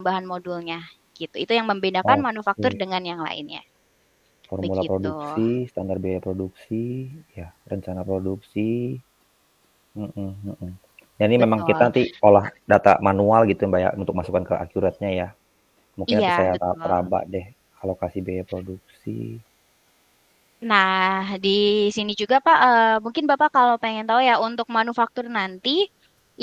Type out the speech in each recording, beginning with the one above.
bahan modulnya gitu. Itu yang membedakan manufaktur Oke. dengan yang lainnya. Formula Begitu. produksi, standar biaya produksi, ya, rencana produksi. Mhm, mhm. Jadi memang kita Betul. nanti olah data manual gitu Mbak ya, untuk masukkan ke Accurate-nya ya. Mungkin nanti Iya, saya betul. peraba deh, alokasi biaya produksi. Nah, di sini juga Pak, mungkin Bapak kalau pengen tahu ya untuk manufaktur nanti,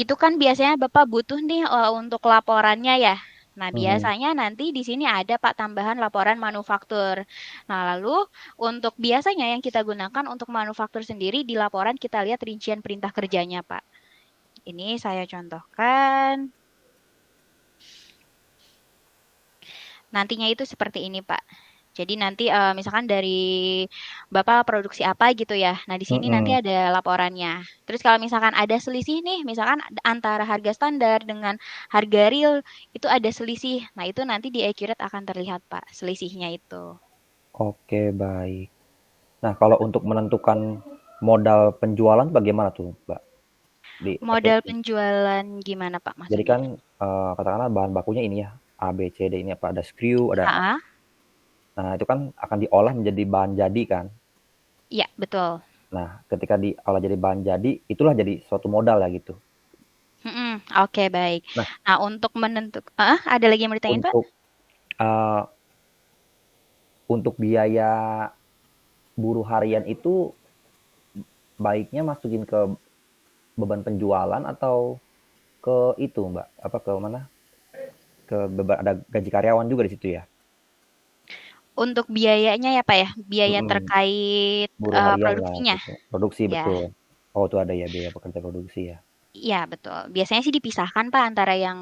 itu kan biasanya Bapak butuh nih untuk laporannya ya. Nah, Mhm. biasanya nanti di sini ada Pak tambahan laporan manufaktur. Nah, lalu untuk biasanya yang kita gunakan untuk manufaktur sendiri di laporan kita lihat rincian perintah kerjanya Pak. Ini saya contohkan. Nantinya itu seperti ini Pak. Jadi nanti misalkan dari Bapak produksi apa gitu ya. Nah, di sini nanti Mhm. ada laporannya. Terus kalau misalkan ada selisih nih, misalkan antara harga standar dengan harga real itu ada selisih. Nah, itu nanti di Accurate akan terlihat, Pak, selisihnya itu. Oke, baik. Nah, kalau untuk menentukan modal penjualan bagaimana tuh, Mbak, di Modal Accurate? penjualan gimana, Pak, Jadi maksudnya? kan katakanlah bahan bakunya ini ya, A, B, C, D ini apa ada screw, ada. Ah, Nah, itu kan akan diolah menjadi bahan jadi kan. iya, betul. Nah, ketika diolah jadi bahan jadi, itulah jadi suatu modal ya gitu. Mm-mm, oke, baik. Nah, Nah, untuk menentukan, ada lagi yang mau ditanyain, Pak? untuk eh, untuk biaya buruh harian itu baiknya masukin ke beban penjualan atau ke itu, Mbak? Apa ke mana? Ke beban ada gaji karyawan juga di situ ya? Untuk biayanya ya, Pak ya, biaya Mhm. terkait Buruh harian lah produksinya, gitu. Produksi ya. betul. Oh, itu ada ya biaya pekerja produksi ya. Iya, betul. Biasanya sih dipisahkan, Pak, antara yang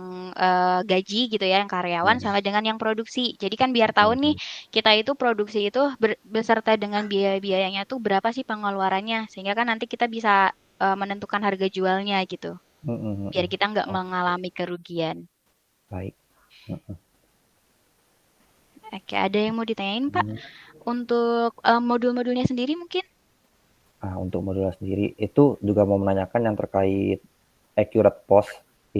gaji gitu ya, yang karyawan Mhm. sama dengan yang produksi. Jadi kan biar tahu nih, Mhm. kita itu produksi itu beserta dengan biaya-biayanya tuh berapa sih pengeluarannya. Sehingga kan nanti kita bisa menentukan harga jualnya gitu. Mhm. Biar Mhm. kita nggak Oh, mengalami kerugian. baik. Mhm. Oke, ada yang mau ditanyain, Pak? Mhm. Untuk modul-modulnya sendiri mungkin? Nah, untuk modul sendiri itu juga mau menanyakan yang terkait Accurate POS.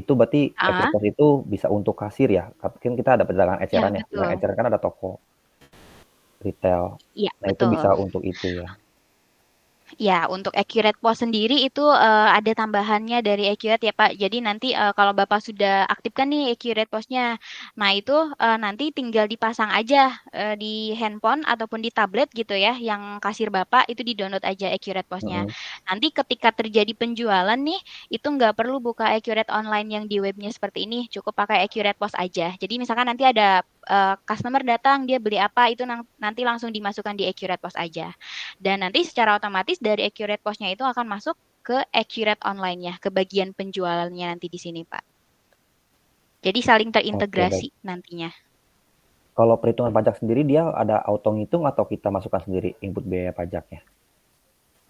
Itu berarti Accurate Ah, POS itu bisa untuk kasir ya? Kan kita ada pedagang ya eceran ya. Pedagang betul. eceran kan ada toko retail. Iya, Nah, itu bisa betul. untuk itu ya. Ya, untuk Accurate POS sendiri itu ada tambahannya dari Accurate ya Pak. Jadi nanti kalau Bapak sudah aktifkan nih Accurate POS-nya, nah itu nanti tinggal dipasang aja di handphone ataupun di tablet gitu ya, yang kasir Bapak itu di-download aja Accurate POS-nya. Mhm. Nanti ketika terjadi penjualan nih, itu nggak perlu buka Accurate online yang di webnya seperti ini, cukup pakai Accurate POS aja. Jadi misalkan nanti ada customer datang, dia beli apa, itu nanti langsung dimasukkan di Accurate POS aja. Dan nanti secara otomatis dari Accurate POS-nya itu akan masuk ke Accurate online-nya, ke bagian penjualannya nanti di sini, Pak. Jadi saling Oke, baik. terintegrasi nantinya. Kalau perhitungan pajak sendiri dia ada auto ngitung atau kita masukkan sendiri input biaya pajaknya?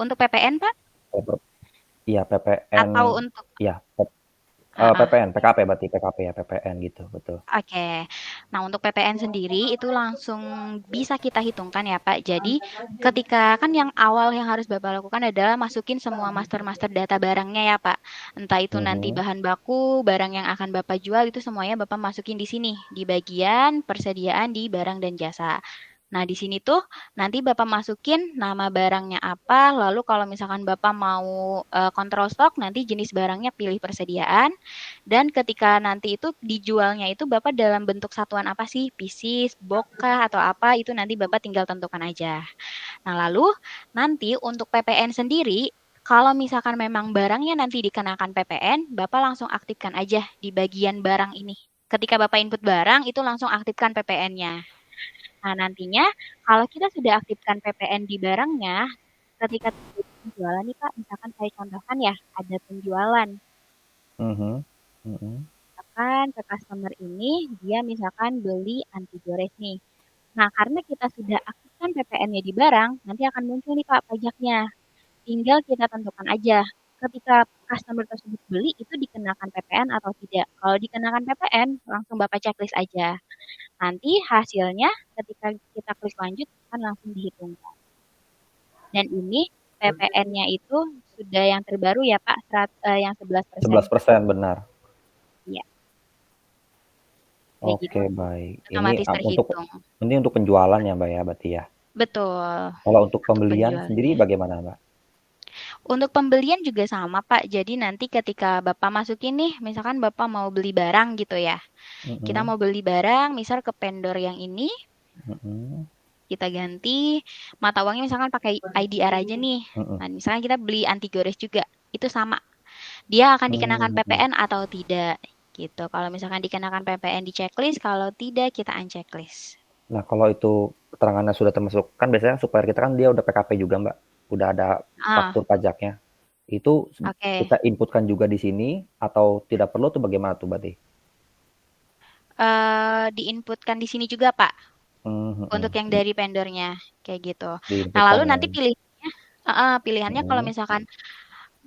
Untuk PPN, Pak? Kalau iya PPN, Atau untuk iya ah, PPN, PKP berarti PKP ya PPN gitu, betul. oke. Nah, untuk PPN sendiri itu langsung bisa kita hitungkan ya, Pak. Jadi, ketika kan yang awal yang harus Bapak lakukan adalah masukin semua master-master data barangnya ya, Pak. Entah itu nanti Mhm. bahan baku, barang yang akan Bapak jual itu semuanya Bapak masukin di sini, di bagian persediaan di barang dan jasa. Nah, di sini tuh nanti Bapak masukin nama barangnya apa, lalu kalau misalkan Bapak mau kontrol stok, nanti jenis barangnya pilih persediaan, dan ketika nanti itu dijualnya itu Bapak dalam bentuk satuan apa sih? Pieces, box kah, atau apa, itu nanti Bapak tinggal tentukan aja. Nah, lalu nanti untuk PPN sendiri, kalau misalkan memang barangnya nanti dikenakan PPN, Bapak langsung aktifkan aja di bagian barang ini. Ketika Bapak input barang, itu langsung aktifkan PPN-nya. Nah, nantinya kalau kita sudah aktifkan PPN di barangnya, ketika terjadi penjualan nih Pak, misalkan saya contohkan ya, ada penjualan. Mhm. Mhm. Misalkan ke customer ini, dia misalkan beli anti gores nih. Nah, karena kita sudah aktifkan PPN-nya di barang, nanti akan muncul nih Pak pajaknya. Tinggal kita tentukan aja. Ketika customer tersebut beli, itu dikenakan PPN atau tidak. Kalau dikenakan PPN, langsung Bapak checklist aja. Nanti hasilnya ketika kita klik lanjut, akan langsung dihitung. Dan ini PPN-nya itu sudah yang terbaru ya Pak, yang 11%. 11% benar. Iya. kayak gitu. Oke, baik. Otomatis terhitung. Ini untuk penjualan ya, Mbak, ya, berarti ya? Betul, Kalau untuk untuk pembelian sendiri penjualannya. bagaimana, Mbak? Untuk pembelian juga sama, Pak. Jadi nanti ketika Bapak masukin nih, misalkan Bapak mau beli barang gitu ya. Kita Mhm, mau beli barang, misal ke vendor yang ini, mhm, kita ganti mata uangnya misalkan pakai IDR aja nih. mhm. Nah, misalnya kita beli anti gores juga, itu sama. Dia akan dikenakan Mmm, mhm. PPN atau tidak gitu. Kalau misalkan dikenakan PPN di checklist, kalau tidak kita unchecklist. Nah, kalau itu keterangannya sudah termasuk kan biasanya supplier kita kan dia udah PKP juga, Mbak, udah ada Ah, faktur pajaknya. Itu oke. kita inputkan juga di sini atau tidak perlu tuh bagaimana tuh berarti? Diinputkan di sini juga, Pak, untuk Mhm. yang dari vendornya kayak gitu. Nah, lalu Diinputkan ya? nanti pilihannya kalau Mhm,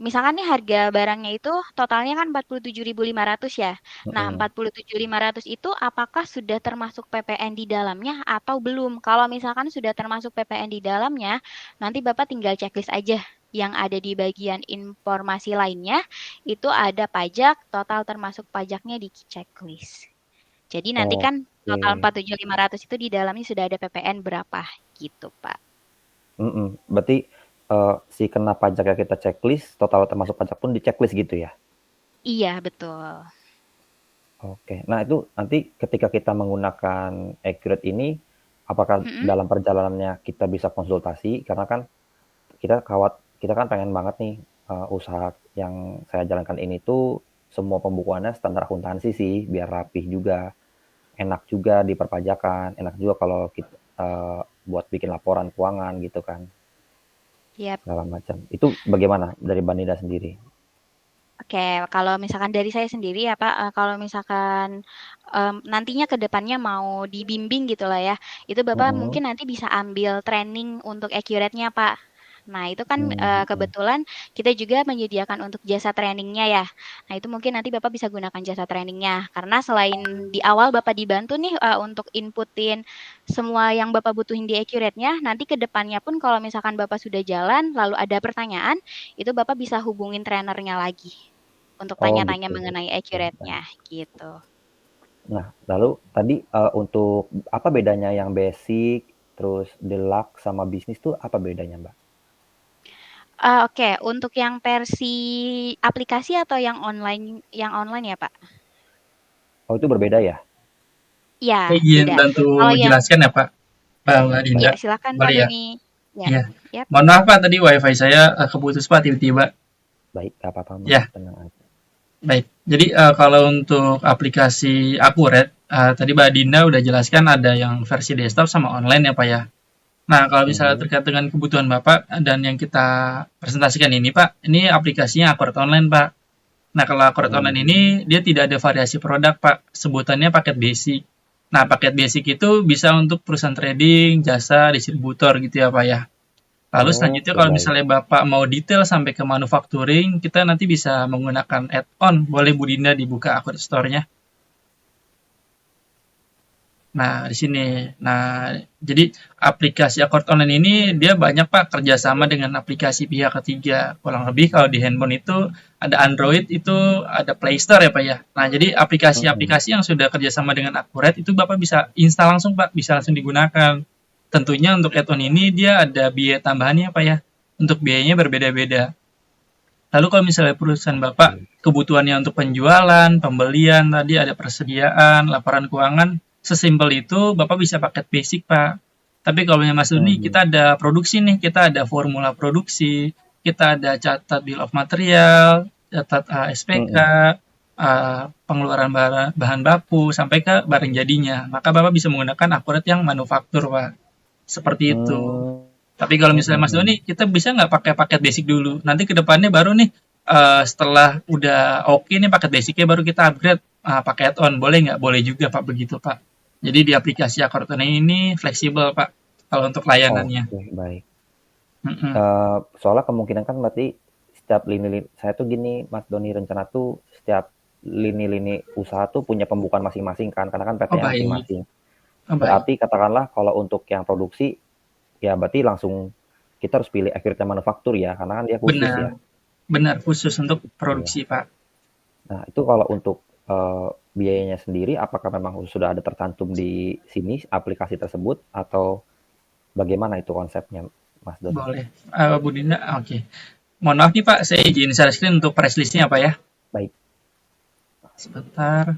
misalkan nih harga barangnya itu totalnya kan 47.500 ya. Nah, mhm. 47.500 itu apakah sudah termasuk PPN di dalamnya atau belum? Kalau misalkan sudah termasuk PPN di dalamnya, nanti Bapak tinggal checklist aja. Yang ada di bagian informasi lainnya, itu ada pajak, total termasuk pajaknya di checklist. Jadi nanti kan Oke. total 47.500 itu di dalamnya sudah ada PPN berapa gitu, Pak. Mhm. Berarti, si kena pajak yang kita checklist, total termasuk pajak pun di-checklist gitu ya? Iya, betul. Oke. Nah, itu nanti ketika kita menggunakan Accurate ini, apakah Mm-mm. dalam perjalanannya kita bisa konsultasi? Karena kan kita kan pengen banget nih, usaha yang saya jalankan ini tuh semua pembukuannya standar akuntansi sih, biar rapih juga, enak juga di perpajakan, enak juga kalau buat bikin laporan keuangan gitu kan, Yap. segala macam. Itu bagaimana dari Mbak Nida sendiri? Oke, kalau misalkan dari saya sendiri ya Pak, kalau misalkan nantinya ke depannya mau dibimbing gitu lah ya, itu Bapak Mhm, mungkin nanti bisa ambil training untuk accurate-nya Pak. Nah, itu kan mmm, mhm. kebetulan kita juga menyediakan untuk jasa trainingnya ya. Nah, itu mungkin nanti Bapak bisa gunakan jasa trainingnya. Karena selain di awal Bapak dibantu nih untuk inputin semua yang Bapak butuhin di accurate-nya, nanti ke depannya pun kalau misalkan Bapak sudah jalan, lalu ada pertanyaan, itu Bapak bisa hubungin trainernya lagi untuk Oh tanya-tanya gitu, mengenai oke, baik. accurate-nya gitu. Nah, lalu tadi, untuk apa bedanya yang basic, terus deluxe sama bisnis tuh apa bedanya, Mbak? Oke, untuk yang versi aplikasi atau yang online ya, Pak? Oh itu berbeda ya? Iya, Saya izin beda. bantu Kalau yang jelaskan ya Pak, Mbak ya Dinda. silakan Pak Boleh ya? Doni. Ya, Iya. yap. Mohon maaf Pak, tadi wifi saya keputus Pak tiba-tiba. Baik, nggak apa-apa, Mbak, Ya, tenang aja. baik. Jadi kalau untuk aplikasi Akuret, tadi Mbak Dinda udah jelaskan ada yang versi desktop sama online ya Pak ya. Nah, kalau misalnya Mhm, terkait dengan kebutuhan Bapak dan yang kita presentasikan ini Pak, ini aplikasinya Akuret Online Pak. Nah, kalau Akuret Online mmm, ini dia tidak ada variasi produk Pak, sebutannya paket basic. Nah, paket basic itu bisa untuk perusahaan trading, jasa, distributor gitu ya Pak ya. Lalu selanjutnya oke kalau baik. misalnya Bapak mau detail sampai ke manufacturing, kita nanti bisa menggunakan add-on. Boleh Bu Dinda dibuka akun store-nya. Nah, di sini. Nah, jadi aplikasi Accord Online ini dia banyak Pak kerjasama dengan aplikasi pihak ketiga. Kurang lebih kalau di handphone itu ada Android itu ada Play Store ya Pak ya. Nah, jadi Mhm, aplikasi-aplikasi yang sudah kerjasama dengan Accurate itu Bapak bisa install langsung Pak, bisa langsung digunakan. Tentunya untuk add-on ini dia ada biaya tambahannya Pak ya. Untuk biayanya berbeda-beda. Lalu kalau misalnya perusahaan Bapak oke. kebutuhannya untuk penjualan, pembelian, tadi ada persediaan, laporan keuangan, sesimpel itu Bapak bisa paket basic, Pak. Tapi kalau yang Mas Duni, Mhm, kita ada produksi nih, kita ada formula produksi, kita ada catat bill of material, catat SPK, mhm. pengeluaran bahan baku, sampai ke barang jadinya. Maka Bapak bisa menggunakan akurat yang manufaktur, Pak. Seperti itu. Mmm, Tapi kalau misalnya Mas mhm. Doni, kita bisa nggak pakai paket basic dulu? Nanti ke depannya baru nih, setelah udah oke nih paket basicnya baru kita upgrade pakai add-on. Boleh nggak? Boleh juga Pak, begitu Pak. Jadi di aplikasi Akorton ini fleksibel Pak, kalau untuk layanannya. Oke, baik. Mm-mm. Soalnya kemungkinan kan berarti setiap lini saya tuh gini, Mas Doni, rencana tuh setiap lini-lini usaha tuh punya pembukuan masing-masing kan, karena kan Oh PT-nya baik, masing-masing. oh baik. Berarti katakanlah kalau untuk yang produksi, ya berarti langsung kita harus pilih akhirnya manufaktur ya, karena kan dia khusus Benar, ya. benar khusus untuk Iya. produksi Pak. Nah, itu kalau untuk biayanya sendiri, apakah memang sudah ada tercantum di sini aplikasi tersebut atau bagaimana itu konsepnya, Mas Doni? Boleh. Bu Dinda, oke. Mohon maaf nih Pak, saya izin share screen untuk press list-nya Pak ya. Baik. Sebentar.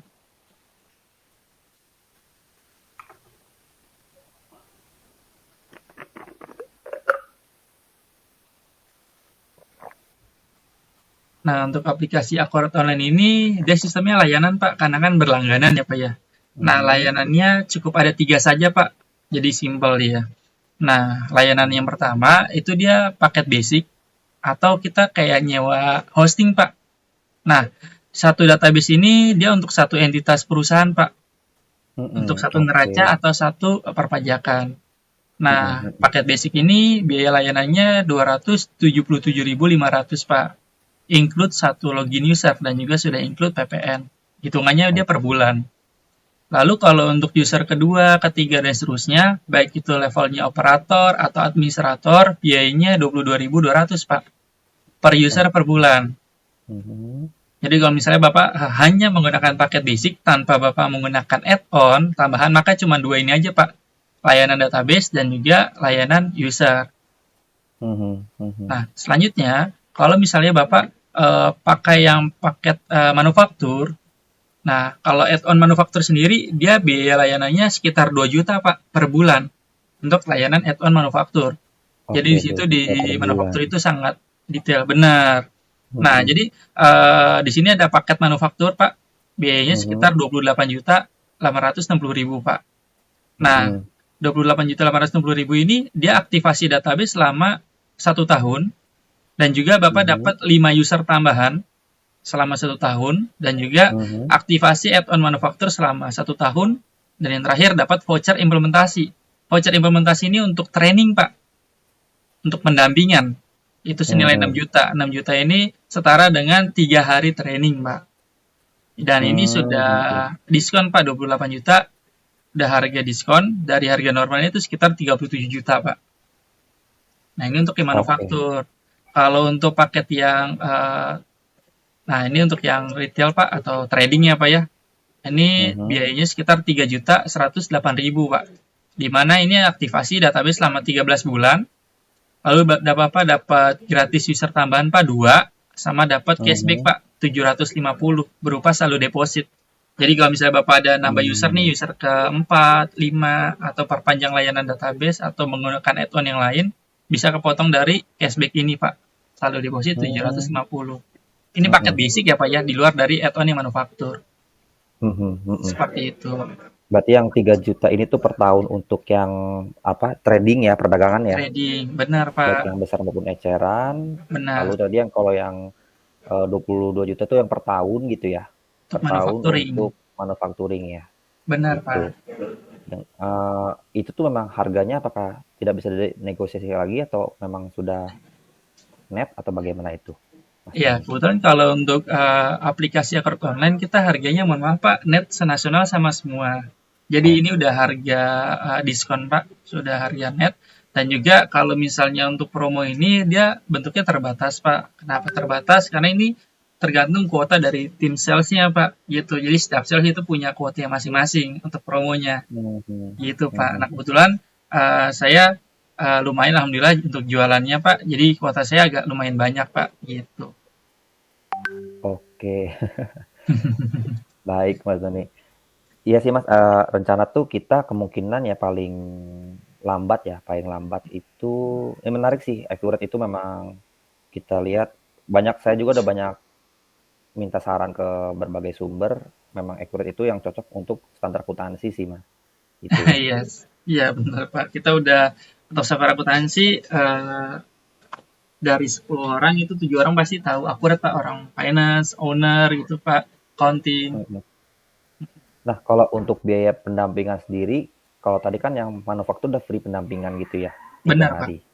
Nah, untuk aplikasi Aquarat Online ini, dia sistemnya layanan Pak, karena kan berlangganan ya Pak ya. Nah, layanannya cukup ada 3 saja Pak, jadi simpel dia. Nah, layanan yang pertama itu dia paket basic, atau kita kayak nyewa hosting Pak. Nah, satu database ini dia untuk satu entitas perusahaan Pak, untuk satu neraca atau satu perpajakan. Nah, paket basic ini biaya layanannya 277.500 Pak. Include satu login user dan juga sudah include PPN. Hitungannya dia per bulan. Lalu kalau untuk user kedua, ketiga, dan seterusnya, baik itu levelnya operator atau administrator, biayanya 22.200 Pak. Per user per bulan. Jadi kalau misalnya Bapak hanya menggunakan paket basic tanpa Bapak menggunakan add-on tambahan, maka cuma 2 ini aja Pak. Layanan database dan juga layanan user. Nah, selanjutnya, kalau misalnya Bapak pakai yang paket manufaktur, nah kalau add-on manufaktur sendiri, dia biaya layanannya sekitar 2 juta Pak per bulan untuk layanan add-on manufaktur. Jadi di situ di manufaktur itu sangat detail, benar. Nah, jadi di sini ada paket manufaktur Pak, biayanya sekitar 28.860.000 Pak. Nah, 28.860.000 ini dia aktivasi database selama 1 tahun. Dan juga Bapak dapat 5 user tambahan selama 1 tahun. Dan juga aktivasi add-on manufaktur selama 1 tahun. Dan yang terakhir dapat voucher implementasi. Voucher implementasi ini untuk training Pak. Untuk pendampingan. Itu senilai 6 juta. 6 juta ini setara dengan 3 hari training Pak. Dan ini sudah diskon Pak, 28 juta. Udah harga diskon. Dari harga normalnya itu sekitar 37 juta Pak. Nah, ini untuk yang manufaktur. Kalau untuk paket yang, nah ini untuk yang retail Pak, atau trading ya Pak ya. Ini biayanya sekitar 3.108.000 Pak. Di mana ini aktivasi database selama 13 bulan. Lalu Bapak dapat gratis user tambahan Pak 2, sama dapat cashback Pak 750 berupa saldo deposit. Jadi kalau misalnya Bapak ada nambah user nih, user ke-4, 5, atau perpanjang layanan database, atau menggunakan add-on yang lain, bisa kepotong dari cashback ini Pak. Saldo deposit 750. Ini paket basic ya Pak ya, di luar dari add-on yang manufaktur. Seperti itu. Berarti yang 3 juta ini tuh per tahun untuk yang trading ya, perdagangan ya? Trading, benar Pak. Baik yang besar maupun eceran. Benar. Lalu tadi yang kalau yang 22 juta itu yang per tahun gitu ya? Per tahun untuk manufacturing ya? Benar Pak. Itu tuh memang harganya apakah tidak bisa dinegosiasi lagi atau memang sudah net atau bagaimana itu? Iya, kebetulan kalau untuk aplikasi Aquarat Online kita harganya mohon maaf Pak, net senasional sama semua. Jadi ini udah harga diskon Pak, sudah harga net. Dan juga kalau misalnya untuk promo ini dia bentuknya terbatas Pak. Kenapa terbatas? Karena ini tergantung kuota dari tim salesnya Pak, gitu. Jadi setiap sales itu punya kuota masing-masing untuk promonya, gitu Pak. Nah kebetulan saya lumayan alhamdulillah untuk jualannya Pak, jadi kuota saya agak lumayan banyak Pak, gitu. Oke. Baik Mas Doni. Iya sih Mas, rencana tuh kita kemungkinan ya paling lambat itu, ini menarik sih, Aquarat itu memang kita lihat saya juga udah banyak minta saran ke berbagai sumber, memang Aquarat itu yang cocok untuk standar akuntansi sih Mas. Gitu. Iya benar Pak, kita udah untuk standar akuntansi dari 10 orang itu 7 orang pasti tahu Aquarat Pak, orang finance, owner gitu Pak, accounting. Nah kalau untuk biaya pendampingan sendiri, kalau tadi kan yang manufaktur udah free pendampingan gitu ya, 3 Benar hari. Pak.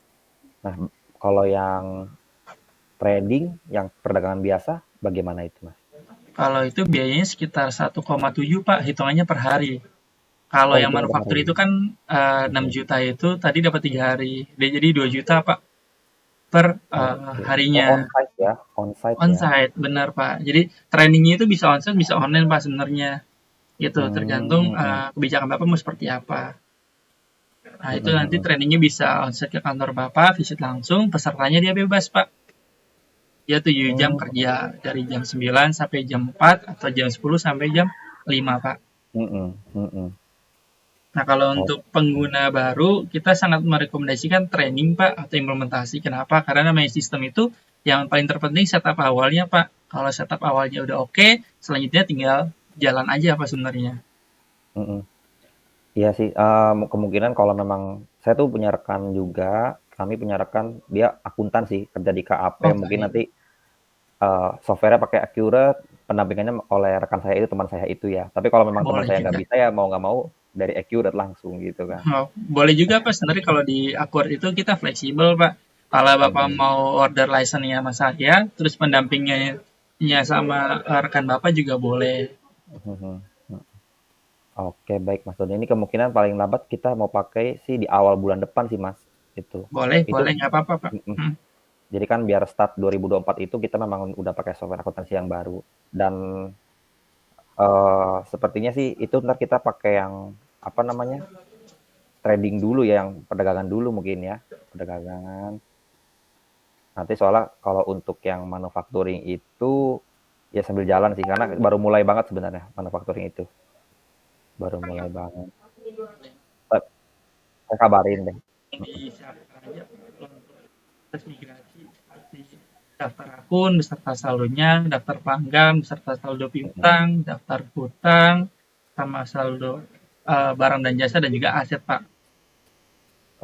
Nah kalau yang trading, yang perdagangan biasa, bagaimana itu Mas? Kalau itu biayanya sekitar 1,7 Pak, hitungannya per hari. Kalau yang manufaktur itu kan 6 juta itu tadi dapat 3 hari. Dia jadi 2 juta Pak. per Oke. Oh, harinya. onsite ya, onsite ya. Onsite, benar Pak. Jadi trainingnya itu bisa onsite, bisa online Pak sebenarnya. Gitu, tergantung Hmm, mm, kebijakan Bapak mau seperti apa. Nah, mm, itu mm, nanti mm, trainingnya bisa onsite ke kantor Bapak, visit langsung, pesertanya dia bebas Pak. Dia 7 jam mm, kerja dari jam 9 sampai jam 4 atau jam 10 sampai jam 5 Pak. mm, mm, mm, mm. Nah, kalau Oh, untuk pengguna baru, kita sangat merekomendasikan training, Pak, atau implementasi. Kenapa? Karena namanya sistem itu yang paling terpenting setup awalnya, Pak. Kalau setup awalnya udah oke, selanjutnya tinggal jalan aja, Pak, sebenarnya. mm, mm. Iya sih, kemungkinan kalau memang saya tuh punya rekan juga, kami punya rekan dia akuntan sih kerja di KAP, Oh, mungkin baik. nanti software-nya pakai Accurate, pendampingannya oleh rekan saya itu, teman saya itu ya. Tapi kalau memang teman Boleh saya nggak juga. bisa ya mau nggak mau dari Accurate langsung gitu kan. Oh, boleh juga, Pak. Sebenarnya kalau di Accord itu kita fleksibel, Pak. Kalau Bapak Mm-mm. mau order license-nya sama saya, terus pendampingnya sama rekan Bapak juga boleh. Mhm. Oke, baik Mas Doni. Ini kemungkinan paling lambat kita mau pakai sih di awal bulan depan sih Mas. Itu. Boleh, Itu boleh, nggak apa-apa, Pak. mm-mm. Hmm, Jadi kan biar start 2024 itu kita memang udah pakai software akuntansi yang baru dan sepertinya sih itu ntar kita pakai yang apa namanya? Trading dulu ya, yang perdagangan dulu mungkin ya. Perdagangan. Nanti soalnya kalau untuk yang manufacturing itu ya sambil jalan sih karena baru mulai banget sebenarnya manufacturing itu. Baru mulai banget. Eh, Saya kabarin deh. disiapkan aja Pak, untuk proses migrasi seperti daftar akun beserta saldonya, daftar pelanggan beserta saldo piutang, daftar hutang, sama saldo barang dan jasa dan juga aset, Pak.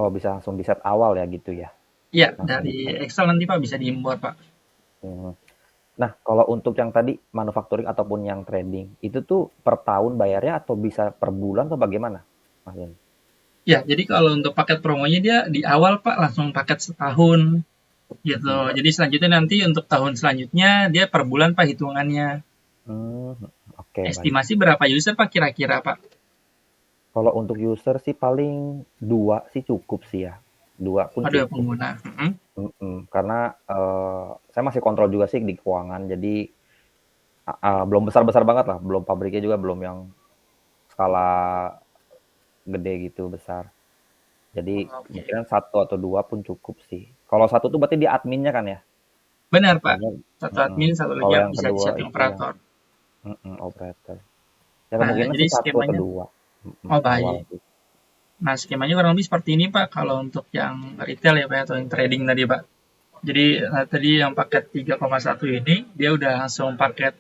Oh, bisa langsung di set awal ya gitu ya. Iya, Langsung di dari set. Excel nanti Pak bisa diimpor, Pak. Hmm. Nah, kalau untuk yang tadi manufacturing ataupun yang trading, itu tuh per tahun bayarnya atau bisa per bulan atau bagaimana, Mas Den? Ya, jadi kalau untuk paket promonya dia di awal Pak langsung paket setahun gitu. Hmm. Jadi selanjutnya nanti untuk tahun selanjutnya dia per bulan Pak hitungannya. Hmm, oke baik. Estimasi berapa user Pak kira-kira Pak? Kalau untuk user sih paling dua sih cukup sih ya, dua pun Ada cukup. pengguna. Mm-mm. Karena saya masih kontrol juga sih di keuangan, jadi belum besar-besar banget lah, belum pabriknya juga belum yang skala gede gitu besar. Jadi Oke. kemungkinan satu atau dua pun cukup sih. Kalau satu tuh berarti dia adminnya kan ya? Benar Pak. Adminnya. Satu Mm-mm. admin, satu lagi Kalau yang yang bisa kedua disetting itu yang operator. operator. Ya Nah, kemungkinan jadi sih satu atau skemanya, dua. oh Awal baik. sih. Nah, skemanya kurang lebih seperti ini Pak. Kalau untuk yang retail ya Pak, atau yang trading tadi Pak. Jadi tadi yang paket 3,1 ini dia udah langsung paket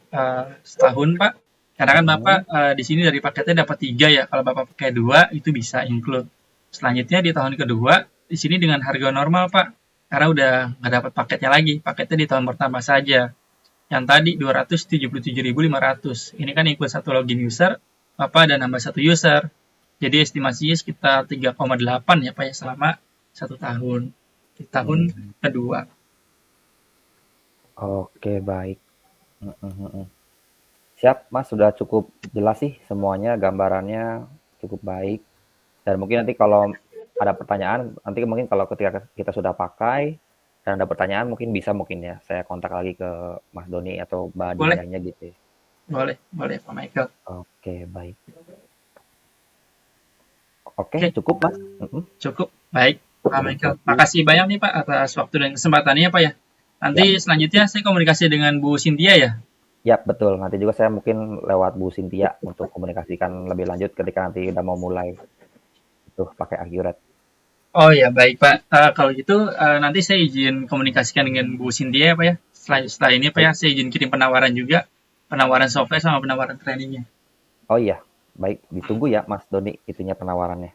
setahun Pak. Karena kan Bapak Mm-mm. di sini dari paketnya dapat 3 ya. Kalau Bapak pakai 2 itu bisa include. Selanjutnya di tahun kedua di sini dengan harga normal Pak. Karena udah nggak dapat paketnya lagi. Paketnya di tahun pertama saja. Yang tadi 277.500. Ini kan ikut satu login user, Bapak ada nambah satu user. Jadi estimasinya sekitar 3,8 ya Pak ya selama 1 tahun. Di tahun Mm. kedua. Oke baik. Mm-mm. Siap Mas, sudah cukup jelas sih semuanya, gambarannya cukup baik. Dan mungkin nanti kalau ada pertanyaan, nanti mungkin kalau ketika kita sudah pakai dan ada pertanyaan mungkin bisa mungkin ya saya kontak lagi ke Mas Doni atau Mbak Boleh, Dindanya gitu ya. boleh, boleh Pak Michael. Oke baik. Oke Oke, cukup Mas. Mm-mm. cukup. Baik, Pak Michael. Oke. Makasih banyak nih Pak atas waktu dan kesempatannya Pak ya. Nanti Ya, selanjutnya saya komunikasi dengan Bu Cynthia ya. ya betul. Nanti juga saya mungkin lewat Bu Cynthia untuk komunikasikan lebih lanjut ketika nanti udah mau mulai itu pakai Accurate. Oh ya, baik Pak. Kalau gitu nanti saya izin komunikasikan dengan Bu Cynthia ya Pak ya. Setelah ini Pak ya, Baik. saya izin kirim penawaran juga. Penawaran software sama penawaran trainingnya. Oh iya, baik. Ditunggu ya Mas Doni itunya penawarannya.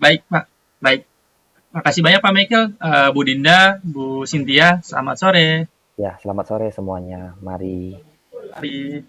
Baik Pak, baik. Makasih banyak Pak Michael, Bu Dinda, Bu Cynthia. Selamat sore. Ya, selamat sore semuanya. Mari. Mari.